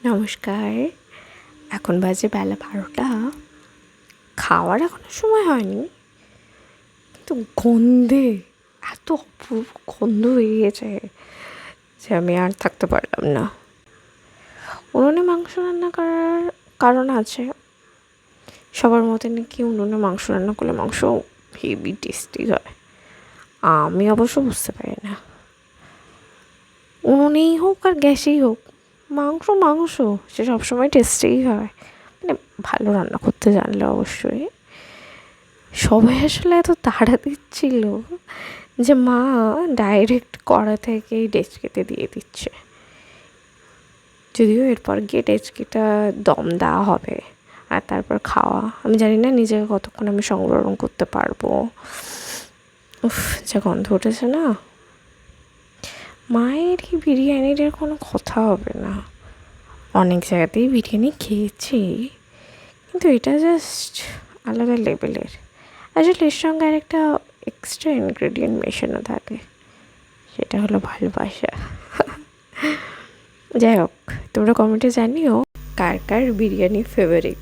নমস্কার। এখন বাজে বেলা 12টা। খাওয়ার এখনো সময় হয়নি, কিন্তু গন্ধে এত অপূর্ব গন্ধ বেরিয়েছে যে আমি আর থাকতে পারলাম না। উনুনে মাংস রান্না করার কারণ আছে। সবার মতে নাকি উনুনে মাংস রান্না করলে মাংস হেভি টেস্টি হয়। আমি অবশ্য বুঝতে পারি না, উনুনেই হোক আর গ্যাসেই হোক, মাংস সে সবসময় টেস্টিই হয়, মানে ভালো রান্না করতে জানলে অবশ্যই। সবাই আসলে এত তাড়া দিচ্ছিল যে মা ডাইরেক্ট কড়া থেকেই ডেচকিতে দিয়ে দিচ্ছে। যদিও এরপর গিয়ে ডেচকিটা দম দেওয়া হবে আর তারপর খাওয়া। আমি জানি না নিজেকে কতক্ষণ আমি সংবরণ করতে পারবো। উফ, যা গন্ধ উঠেছে না! মায়ের এই বিরিয়ানির কোনো কথা হবে না। অনেক জায়গাতেই বিরিয়ানি খেয়েছি, কিন্তু এটা জাস্ট আলাদা লেভেলের। আসলে এর সঙ্গে আরেকটা এক্সট্রা ইনগ্রেডিয়েন্ট মেশানো থাকে, সেটা হলো ভালোবাসা। যাই হোক, তোমরা কমেন্টে জানিও কার কার বিরিয়ানি ফেভারিট।